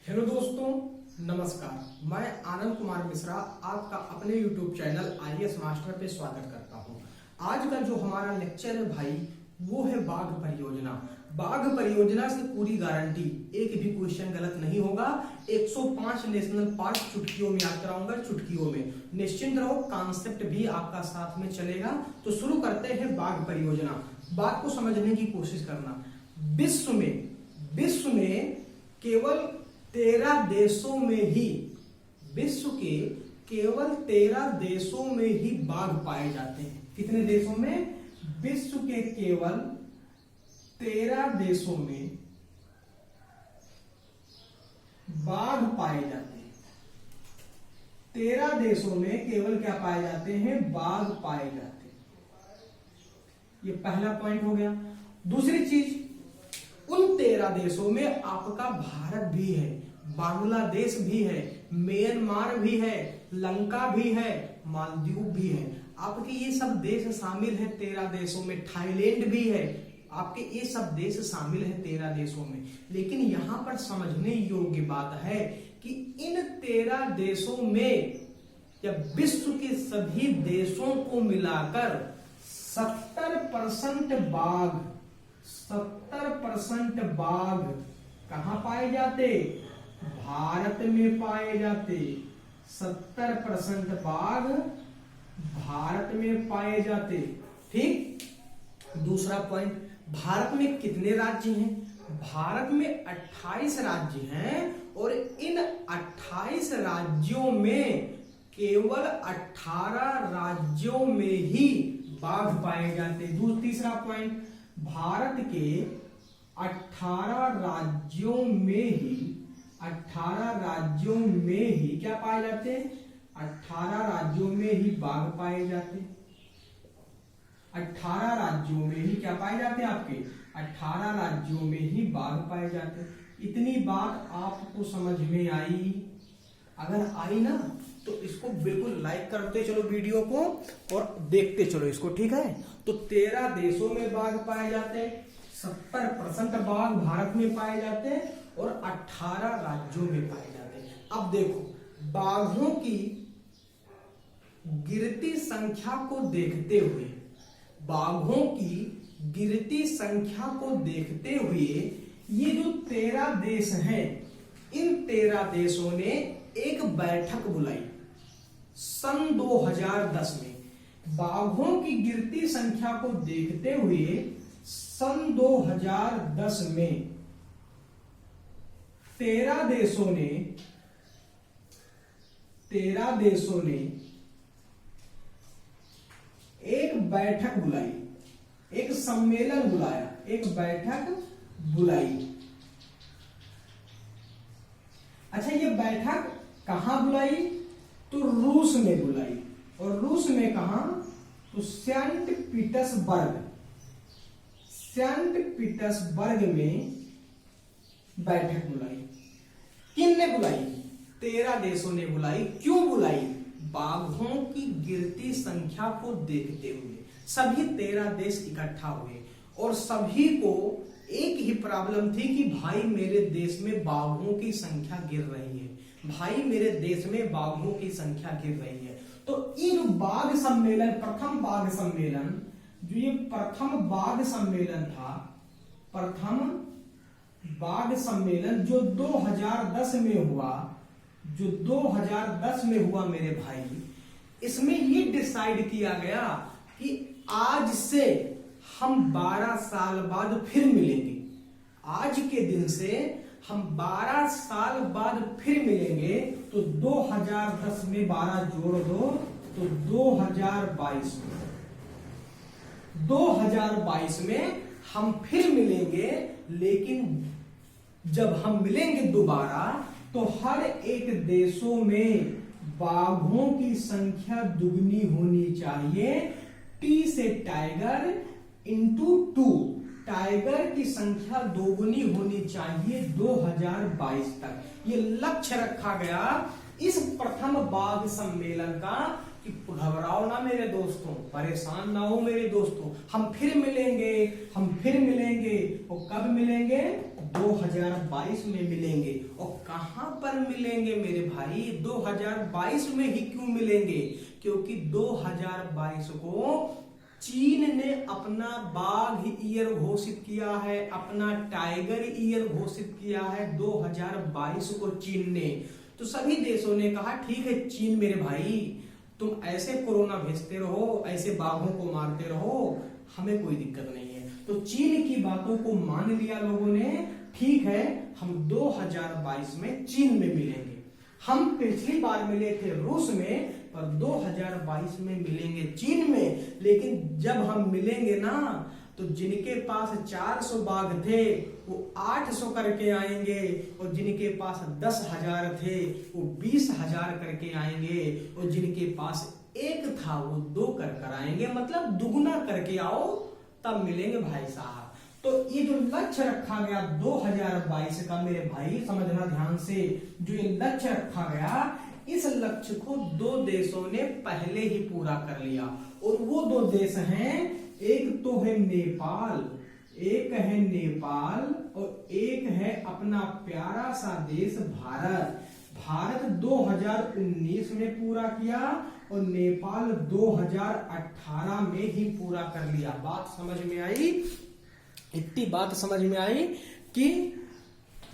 Hello दोस्तों, नमस्कार। मैं आनंद कुमार मिश्रा आपका अपने YouTube चैनल IAS मास्टर पे स्वागत करता हूँ। आज का जो हमारा लेक्चर है भाई, वो है बाघ परियोजना। बाघ परियोजना से पूरी गारंटी, एक भी क्वेश्चन गलत नहीं होगा। 105 नेशनल पार्क चुटकियों में याद कराऊंगा, चुटकियों में। निश्चिंत रहो, कॉन्सेप्ट भी आपका साथ में चलेगा। तो शुरू करते हैं बाघ परियोजना। बात को समझने की कोशिश करना। विश्व में केवल 13 देशों में ही, विश्व के केवल 13 देशों में ही बाघ पाए जाते हैं। कितने देशों में? विश्व के केवल 13 देशों में बाघ पाए जाते हैं। 13 देशों में केवल क्या पाए जाते हैं? बाघ पाए जाते हैं। ये पहला पॉइंट हो गया। दूसरी चीज, उन 13 देशों में आपका भारत भी है, बांग्लादेश भी है, म्यांमार भी है, लंका भी है, मालदीव भी है। आपके ये सब देश शामिल है 13 देशों में। थाईलैंड भी है। आपके ये सब देश शामिल है 13 देशों में। लेकिन यहां पर समझने योग्य बात है कि इन 13 देशों में या विश्व के सभी देशों को मिलाकर 70% बाघ कहां पाए जाते? भारत में पाए जाते। 70% बाघ भारत में पाए जाते। ठीक। दूसरा पॉइंट, भारत में कितने राज्य हैं? भारत में 28 राज्य हैं और इन 28 राज्यों में केवल 18 राज्यों में ही बाघ पाए जाते। तीसरा पॉइंट, भारत के 18 राज्यों में ही क्या पाए जाते हैं? 18 राज्यों में ही बाघ पाए जाते। 18 राज्यों में ही क्या पाए जाते हैं? आपके 18 राज्यों में ही बाघ पाए जाते हैं। इतनी बात आपको समझ में आई? अगर आई ना, तो इसको बिल्कुल लाइक करते चलो वीडियो को और देखते चलो इसको, ठीक है? तो 13 देशों में बाघ पाए जाते हैं, 70% बाघ भारत में पाए जाते हैं और 18 राज्यों में पाए जाते हैं। अब देखो, बाघों की गिरती संख्या को देखते हुए ये जो 13 देश हैं, इन 13 देशों ने एक बैठक बुलाई सन 2010 में। बाघों की गिरती संख्या को देखते हुए सन 2010 में 13 देशों ने एक बैठक बुलाई, एक सम्मेलन बुलाया, एक बैठक बुलाई। अच्छा, ये बैठक कहां बुलाई? तो रूस में बुलाई। और रूस में कहां? तो सेंट पीटर्सबर्ग में बैठक बुलाई। किन ने बुलाई? 13 देशों ने बुलाई। क्यों बुलाई? बाघों की गिरती संख्या को देखते हुए सभी 13 देश इकट्ठा हुए और सभी को एक ही प्रॉब्लम थी कि भाई मेरे देश में बाघों की संख्या गिर रही है, भाई मेरे देश में बाघों की संख्या गिर रही है। तो ये जो बाघ सम्मेलन, प्रथम बाघ सम्मेलन, जो ये प्रथम बाघ सम्मेलन था, प्रथम बाघ सम्मेलन जो 2010 में हुआ मेरे भाई, इसमें ये डिसाइड किया गया कि आज से हम 12 साल बाद फिर मिलेंगे। आज के दिन से हम 12 साल बाद फिर मिलेंगे। तो 2010 में 12 जोड़ दो तो 2022 में हम फिर मिलेंगे। लेकिन जब हम मिलेंगे दोबारा, तो हर एक देशों में बाघों की संख्या दुगनी होनी चाहिए। T से टाइगर इंटू 2, टाइगर की संख्या दोगुनी होनी चाहिए 2022 तक। ये लक्ष्य रखा गया इस प्रथम बाघ सम्मेलन का कि घबराओ ना मेरे दोस्तों, परेशान ना हो मेरे दोस्तों, हम फिर मिलेंगे, हम फिर मिलेंगे। और कब मिलेंगे? 2022 में मिलेंगे। और कहां पर मिलेंगे मेरे भाई? 2022 में ही क्यों मिलेंगे? क्योंकि 2022 को चीन ने अपना बाघ ईयर घोषित किया है, अपना टाइगर ईयर घोषित किया है 2022 को चीन ने। तो सभी देशों ने कहा ठीक है चीन मेरे भाई, तुम ऐसे कोरोना भेजते रहो, ऐसे बाघों को मारते रहो, हमें कोई दिक्कत नहीं है। तो चीन की बातों को मान लिया लोगों ने, ठीक है हम 2022 में चीन में मिलेंगे। हम पिछली बार मिले थे रूस में, पर 2022 में मिलेंगे चीन में। लेकिन जब हम मिलेंगे ना, तो जिनके पास 400 बाघ थे वो 800 करके आएंगे, और जिनके पास 10,000 थे वो 20,000 करके आएंगे, और जिनके पास एक था वो 2 कर आएंगे। मतलब दुगुना करके आओ तब मिलेंगे भाई साहब। तो ये जो लक्ष्य रखा गया 2022 का मेरे भाई, समझना ध्यान से, जो ये लक्ष्य रखा गया, इस लक्ष्य को 2 देशों ने पहले ही पूरा कर लिया। और वो 2 देश हैं, एक तो है नेपाल, एक है नेपाल, और एक है अपना प्यारा सा देश भारत। भारत 2019 में पूरा किया और नेपाल 2018 में ही पूरा कर लिया। बात समझ में आई? इतनी बात समझ में आई कि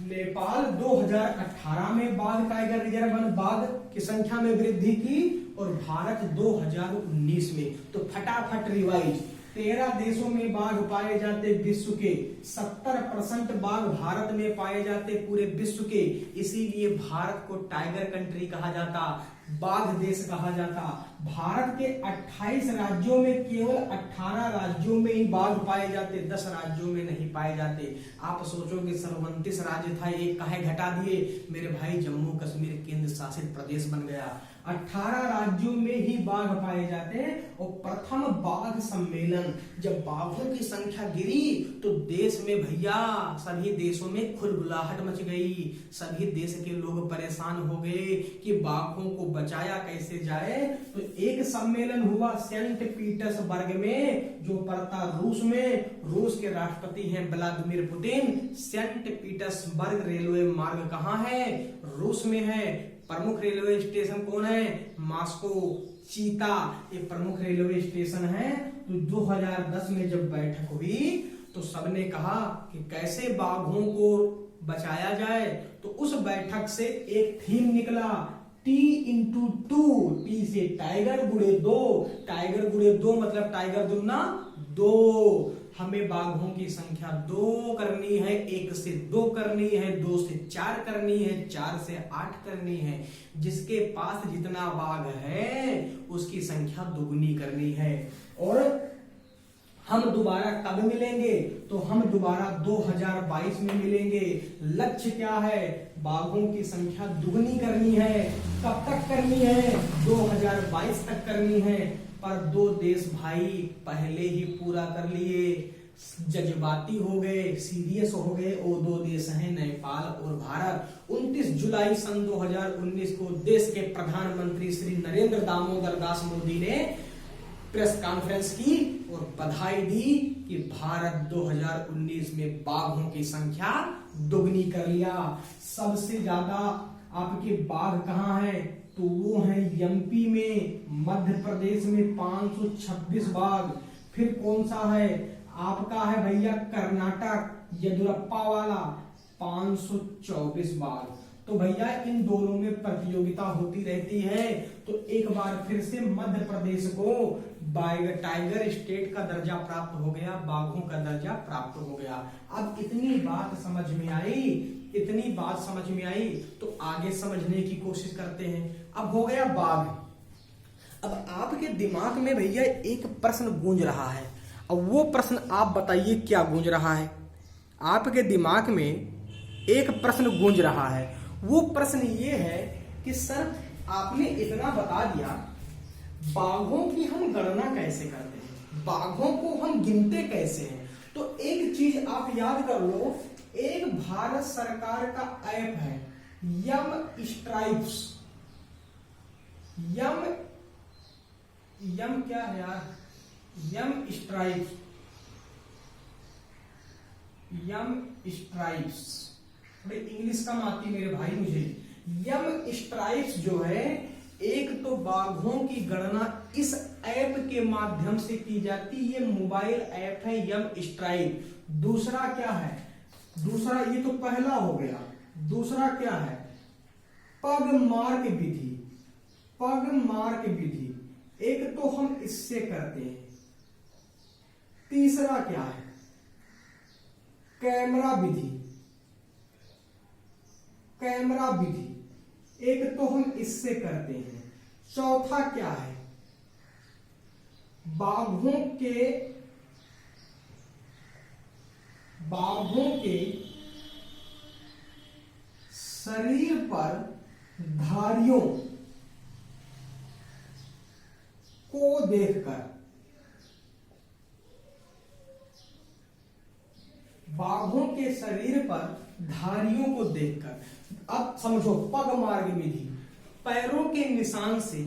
नेपाल 2018 में बाघ टाइगर रिजर्व वन बाघ की संख्या में वृद्धि की, और भारत 2019 में। तो फटाफट रिवाइज, 13 देशों में बाघ पाए जाते विश्व के, 70% बाघ भारत में पाए जाते पूरे विश्व के। इसीलिए भारत को टाइगर कंट्री कहा जाता, बाघ देश कहा जाता। भारत के 28 राज्यों में केवल 18 राज्यों में ही बाघ पाए जाते, 10 राज्यों में नहीं पाए जाते। आप सोचोगे सर 29 राज्य था, एक काहे घटा दिए? मेरे भाई जम्मू कश्मीर केंद्र शासित प्रदेश बन गया। 18 राज्यों में ही बाघ पाए जाते हैं। और प्रथम बाघ सम्मेलन, जब बाघों की संख्या गिरी तो देश में भैया सभी देशों में खुलबुलाहट मच गई। सभी देश के लोग परेशान हो गए कि बाघों को बचाया कैसे जाए। तो एक सम्मेलन हुआ सेंट पीटर्सबर्ग में, जो पड़ता रूस में। रूस के राष्ट्रपति हैं Vladimir Putin. Saint Petersburg railway मार्ग कहाँ है? रूस में है। प्रमुख रेलवे स्टेशन कौन है? मॉस्को। चीता ये प्रमुख रेलवे स्टेशन है। तो 2010 में जब बैठक हुई तो सबने कहा कि कैसे बाघों को बचाया जाए। तो उस बैठक से एक थीम निकला, T×2। टी से टाइगर, गुणे 2। टाइगर गुणे 2 मतलब टाइगर दुगना 2। हमें बाघों की संख्या 2 करनी है, 1 से 2 करनी है, 2 से 4 करनी है, 4 से 8 करनी है। जिसके पास जितना बाघ है उसकी संख्या दुगुनी करनी है। और हम दोबारा कब मिलेंगे? तो हम दोबारा 2022 में मिलेंगे। लक्ष्य क्या है? बाघों की संख्या दुगनी करनी है। कब तक करनी है? 2022 तक करनी है। पर 2 देश भाई पहले ही पूरा कर लिए, जज्बाती हो गए, सीरियस हो गए। वो 2 देश हैं नेपाल और भारत। 29 जुलाई सन 2019 को देश के प्रधानमंत्री श्री नरेंद्र दामोदर दास मोदी ने प्रेस कॉन्फ्रेंस की और बधाई दी कि भारत 2019 में बाघों की संख्या दुगनी कर लिया। सबसे ज्यादा आपके बाघ कहाँ हैं? तो वो है एमपी में, मध्य प्रदेश में 526 बाघ। फिर कौन सा है? आपका है भैया कर्नाटक, येदुरप्पा वाला, 524 बाघ। तो भैया इन दोनों में प्रतियोगिता होती रहती है। तो एक बार फिर से मध्य प्रदेश को टाइगर स्टेट का दर्जा प्राप्त हो गया, बाघों का दर्जा प्राप्त हो गया। अब इतनी बात समझ में आई, इतनी बात समझ में आई, तो आगे समझने की कोशिश करते हैं। अब हो गया बाघ। अब आपके दिमाग में भैया एक प्रश्न गूंज रहा है। अब वो प्रश्न आप बताइए क्या गूंज रहा है? आपके दिमाग में एक प्रश्न गूंज रहा है। वो प्रश्न ये है कि सर आपने इतना बता दिया, बाघों की हम गणना कैसे करते हैं, बाघों को हम गिनते कैसे हैं? तो एक चीज आप याद कर लो, एक भारत सरकार का ऐप है यम स्ट्राइप्स। यम यम क्या है यार, यम स्ट्राइप्स, यम स्ट्राइप्स, थोड़ी इंग्लिश कम आती मेरे भाई मुझे। यम स्ट्राइप्स जो है, एक तो बाघों की गणना इस ऐप के माध्यम से की जाती, ये मोबाइल ऐप है यम स्ट्राइप। दूसरा क्या है, दूसरा ये तो पहला हो गया, दूसरा क्या है, पग मार्क विधि, पग मार्क विधि, एक तो हम इससे करते हैं। तीसरा क्या है, कैमरा विधि, कैमरा विधि, एक तो हम इससे करते हैं। चौथा क्या है, बाघों के शरीर पर धारियों को देखकर, बाघों के शरीर पर धारियों को देखकर, अब समझो पग मार्ग विधि, पैरों के निशान से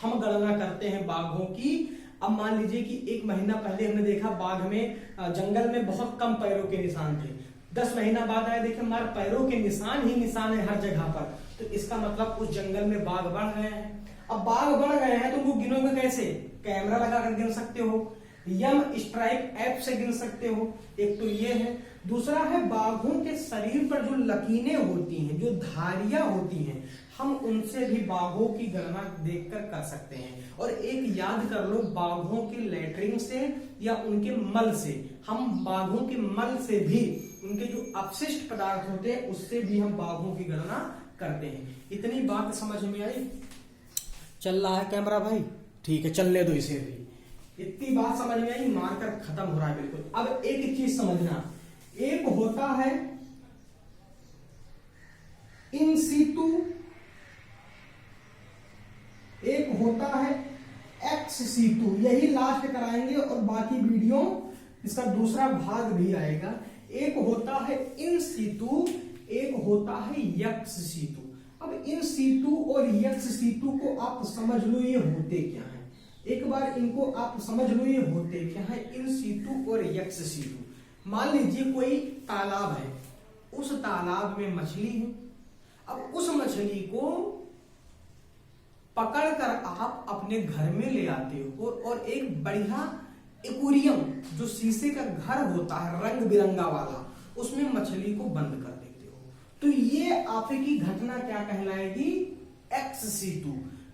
हम गणना करते हैं बाघों की। अब मान लीजिए कि 1 महीना पहले हमने देखा बाघ में जंगल में बहुत कम पैरों के निशान थे, 10 महीना बाद आए देखे हमारे पैरों के निशान ही निशान है हर जगह पर, तो इसका मतलब उस जंगल में बाघ बढ़ गए हैं। अब बाघ बढ़ गए हैं तो उनको गिनोगे कैसे, कैमरा लगाकर गिन सकते हो, यम स्ट्राइक ऐप से गिन सकते हो, एक तो ये है। दूसरा है बाघों के शरीर पर जो लकीरें होती हैं, जो धारियां होती हैं, हम उनसे भी बाघों की गणना देखकर कर सकते हैं। और एक याद कर लो, बाघों के लैट्रिन से या उनके मल से, हम बाघों के मल से भी, उनके जो अपशिष्ट पदार्थ होते हैं उससे भी हम बाघों की गणना करते हैं। इतनी बात समझ में आई? चल रहा है कैमरा भाई? ठीक है, चलने दो इसे भी। इतनी बात समझ में आई, मार्कर खत्म हो रहा है बिल्कुल। अब एक चीज समझना, एक होता है इन सीटू, एक होता है एक्स सीटू, यही लास्ट कराएंगे और बाकी वीडियो इसका दूसरा भाग भी आएगा। एक होता है इन सीटू, एक होता है यक्स सीटू। अब इन सीटू और यक्स सीटू को आप समझ लो ये होते क्या है, एक बार इनको आप समझ लो ये होते क्या है, इन सीटू और यक्स सीटू। मान लीजिए कोई तालाब है, उस तालाब में मछली है। अब उस मछली को पकड़कर आप अपने घर में ले आते हो और एक बढ़िया एक्वेरियम, जो शीशे का घर होता है रंग बिरंगा वाला, उसमें मछली को बंद कर देते हो। तो ये आपकी घटना क्या कहलाएगी, एक्स सीटू।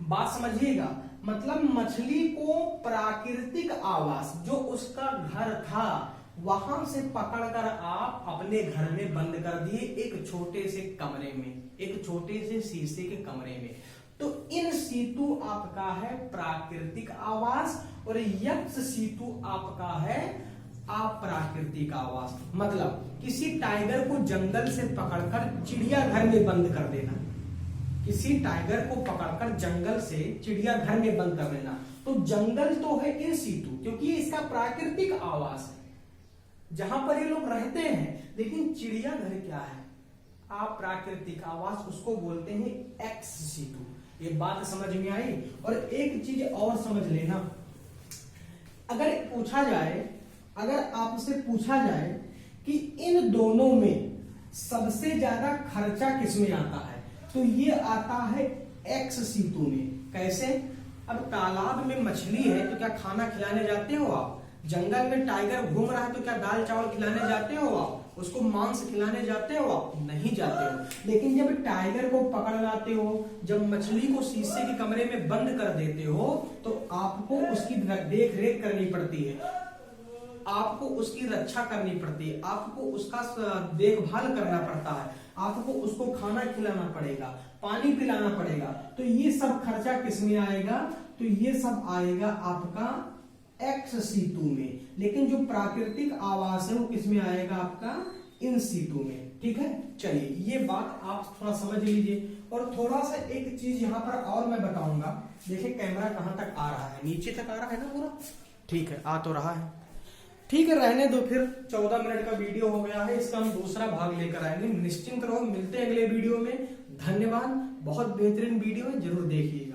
बात समझिएगा, मतलब मछली को प्राकृतिक आवास, जो उसका घर था, वहां से पकड़कर आप अपने घर में बंद कर दिए, एक छोटे से कमरे में, एक छोटे से शीशे के कमरे में। तो इन सीटू आपका है प्राकृतिक आवास और यक्स सीटू आपका है अप्राकृतिक आवास। मतलब किसी टाइगर को जंगल से पकड़कर चिड़ियाघर में बंद कर देना, किसी टाइगर को पकड़कर जंगल से चिड़ियाघर में बंद कर देना, तो जंगल तो है इन सीटू, क्योंकि ये इसका प्राकृतिक आवास है जहां पर ये लोग रहते हैं। लेकिन चिड़ियाघर क्या है, अप्राकृतिक आवास, उसको बोलते हैं एक्स सीटू। ये बात समझ में आई? और एक चीज और समझ लेना, अगर पूछा जाए, अगर आपसे पूछा जाए कि इन दोनों में सबसे ज्यादा खर्चा किसमें आता है, तो ये आता है एक्स सीटू में। कैसे? अब तालाब में मछली है तो क्या खाना खिलाने जाते हो आप? जंगल में टाइगर घूम रहा है तो क्या दाल चावल खिलाने जाते हो आप? उसको मांस खिलाने जाते हो आप? नहीं जाते हो। लेकिन जब टाइगर को पकड़ लाते हो, जब मछली को शीशे के कमरे में बंद कर देते हो, तो आपको उसकी देख रेख करनी पड़ती है, आपको उसकी रक्षा करनी पड़ती है, आपको उसका देखभाल करना पड़ता है, आपको उसको खाना खिलाना पड़ेगा, पानी पिलाना पड़ेगा। तो ये सब खर्चा किसमें आएगा, तो ये सब आएगा आपका एक्स सीटू में। लेकिन जो प्राकृतिक आवास है वो किसमें आएगा, आपका इन सीटू में। ठीक है, चलिए ये बात आप थोड़ा समझ लीजिए। और थोड़ा सा एक चीज यहाँ पर और मैं बताऊंगा, देखिए कैमरा कहां तक आ रहा है, नीचे तक आ रहा है ना पूरा? ठीक है, आ तो रहा है। ठीक है, रहने दो फिर, 14 मिनट का वीडियो हो गया है, इसका हम दूसरा भाग लेकर आएंगे। निश्चिंत रहो, मिलते हैं अगले वीडियो में। धन्यवाद, बहुत बेहतरीन वीडियो है, जरूर देखिएगा।